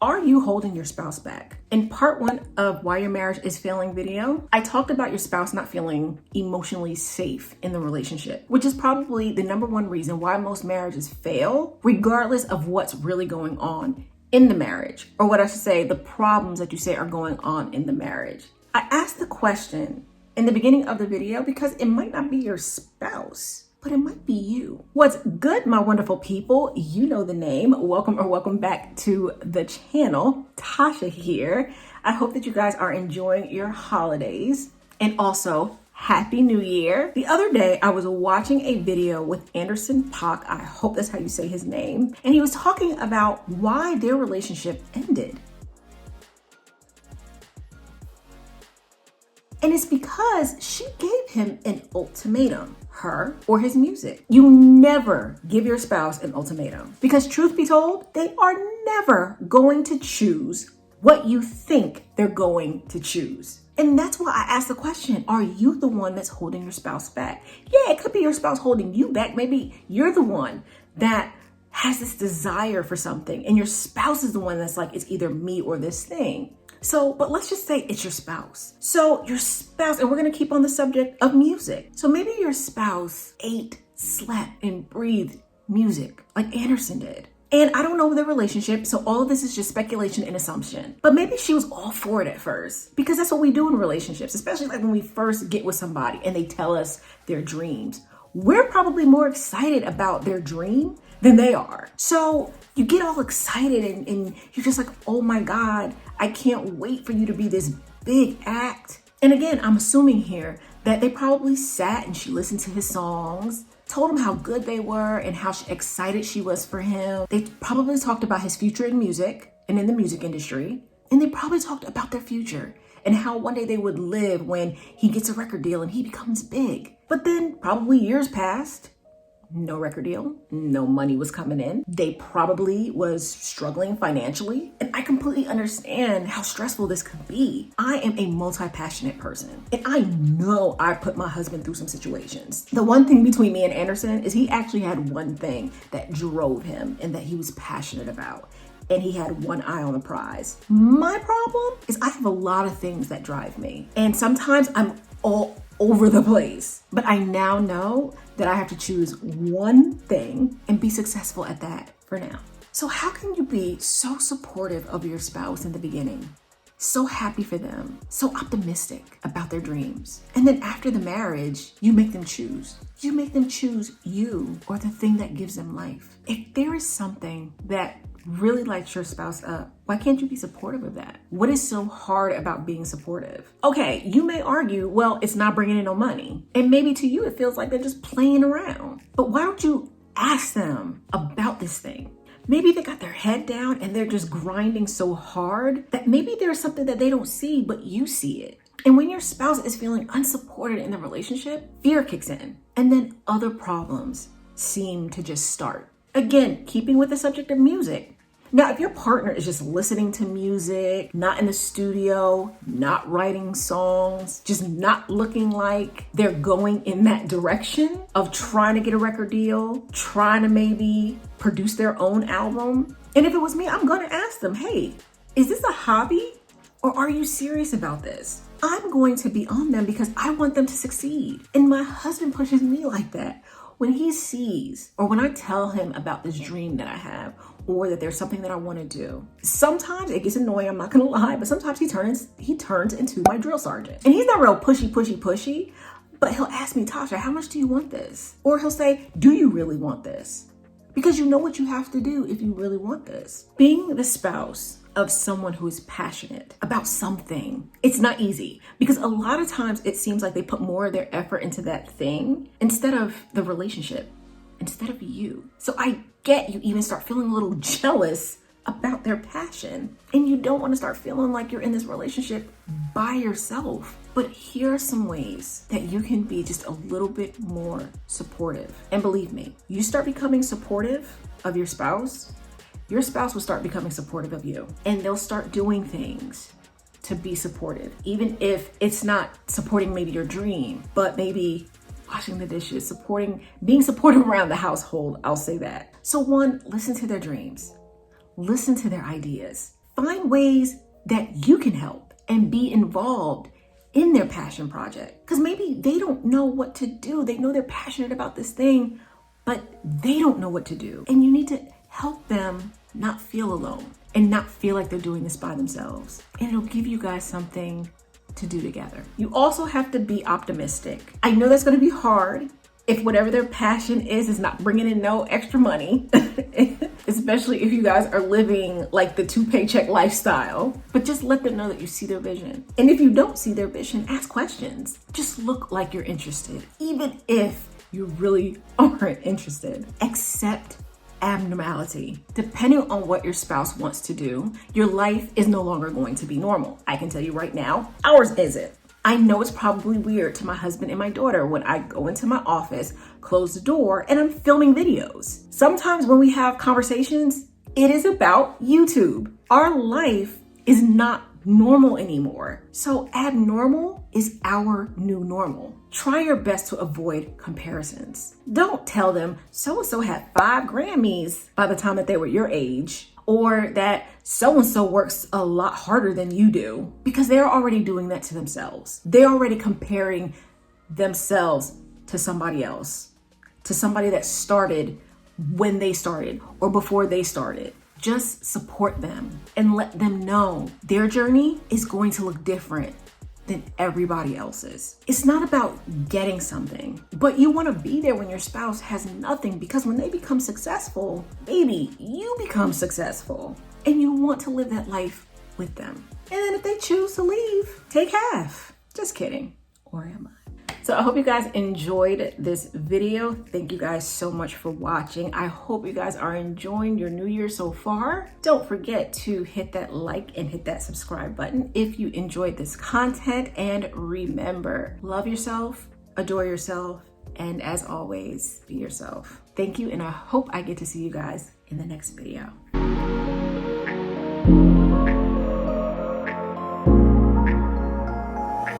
Are you holding your spouse back? In part 1 of Why Your Marriage is Failing video, I talked about your spouse not feeling emotionally safe in the relationship, which is probably the number one reason why most marriages fail, regardless of what's really going on in the marriage, or what I should say, the problems that you say are going on in the marriage. I asked the question in the beginning of the video because it might not be your spouse, but it might be you. What's good, my wonderful people? You know the name. Welcome back to the channel. Tasha here. I hope that you guys are enjoying your holidays and also Happy New Year. The other day, I was watching a video with Anderson .Paak. I hope that's how you say his name. And he was talking about why their relationship ended. And it's because she gave him an ultimatum, her or his music. You never give your spouse an ultimatum because truth be told, they are never going to choose what you think they're going to choose. And that's why I asked the question, are you the one that's holding your spouse back? Yeah, it could be your spouse holding you back. Maybe you're the one that has this desire for something and your spouse is the one that's like, it's either me or this thing. So, but let's just say it's your spouse. So your spouse, and we're going to keep on the subject of music. So maybe your spouse ate, slept, and breathed music like Anderson did. And I don't know their relationship, so all of this is just speculation and assumption. But maybe she was all for it at first, because that's what we do in relationships, especially like when we first get with somebody and they tell us their dreams. We're probably more excited about their dream than they are. So you get all excited and you're just like, oh my God, I can't wait for you to be this big act. And again, I'm assuming here that they probably sat and she listened to his songs, told him how good they were and how excited she was for him. They probably talked about his future in music and in the music industry. And they probably talked about their future and how one day they would live when he gets a record deal and he becomes big. But then probably years passed. No record deal, no money was coming in. They probably was struggling financially. And I completely understand how stressful this could be. I am a multi-passionate person. And I know I put my husband through some situations. The one thing between me and Anderson is he actually had one thing that drove him and that he was passionate about. And he had one eye on the prize. My problem is I have a lot of things that drive me. And sometimes I'm all over the place. But I now know that I have to choose one thing and be successful at that for now. So how can you be so supportive of your spouse in the beginning? So happy for them, so optimistic about their dreams. And then after the marriage, you make them choose. You make them choose you or the thing that gives them life. If there is something that really lights your spouse up, why can't you be supportive of that? What is so hard about being supportive? Okay, you may argue, well, it's not bringing in no money. And maybe to you, it feels like they're just playing around. But why don't you ask them about this thing? Maybe they got their head down and they're just grinding so hard that maybe there's something that they don't see, but you see it. And when your spouse is feeling unsupported in the relationship, fear kicks in. And then other problems seem to just start. Again, keeping with the subject of music. Now, if your partner is just listening to music, not in the studio, not writing songs, just not looking like they're going in that direction of trying to get a record deal, trying to maybe produce their own album. And if it was me, I'm going to ask them, hey, is this a hobby or are you serious about this? I'm going to be on them because I want them to succeed. And my husband pushes me like that. When he sees, or when I tell him about this dream that I have, or that there's something that I want to do, sometimes it gets annoying, I'm not going to lie, but sometimes he turns into my drill sergeant. And he's not real pushy, but he'll ask me, Tasha, how much do you want this? Or he'll say, do you really want this? Because you know what you have to do if you really want this. Being the spouse of someone who is passionate about something, it's not easy because a lot of times it seems like they put more of their effort into that thing instead of the relationship, instead of you. So I get you even start feeling a little jealous about their passion and you don't want to start feeling like you're in this relationship by yourself. But here are some ways that you can be just a little bit more supportive. And believe me, you start becoming supportive of your spouse will start becoming supportive of you. And they'll start doing things to be supportive, even if it's not supporting maybe your dream, but maybe washing the dishes, being supportive around the household, I'll say that. So one, listen to their dreams. Listen to their ideas. find ways that you can help and be involved in their passion project. Because maybe they don't know what to do. They know they're passionate about this thing, but they don't know what to do. And you need to help them not feel alone and not feel like they're doing this by themselves. And it'll give you guys something to do together. You also have to be optimistic. I know that's going to be hard if whatever their passion is not bringing in no extra money, especially if you guys are living like the 2-paycheck lifestyle, but just let them know that you see their vision. And if you don't see their vision, ask questions. Just look like you're interested, even if you really aren't interested. Accept abnormality. Depending on what your spouse wants to do, your life is no longer going to be normal. I can tell you right now, ours isn't. I know it's probably weird to my husband and my daughter when I go into my office, close the door, and I'm filming videos. Sometimes when we have conversations, it is about YouTube. Our life is not normal anymore. So abnormal is our new normal. Try your best to avoid comparisons. Don't tell them so-and-so had 5 Grammys by the time that they were your age, or that so-and-so works a lot harder than you do, because they're already doing that to themselves. They're already comparing themselves to somebody else, to somebody that started when they started or before they started. Just support them and let them know their journey is going to look different than everybody else's. It's not about getting something, but you want to be there when your spouse has nothing, because when they become successful, baby, you become successful and you want to live that life with them. And then if they choose to leave, take half. Just kidding. Or am I? So I hope you guys enjoyed this video. Thank you guys so much for watching. I hope you guys are enjoying your new year so far. Don't forget to hit that like and hit that subscribe button if you enjoyed this content. And remember, love yourself, adore yourself, and as always, be yourself. Thank you, and I hope I get to see you guys in the next video.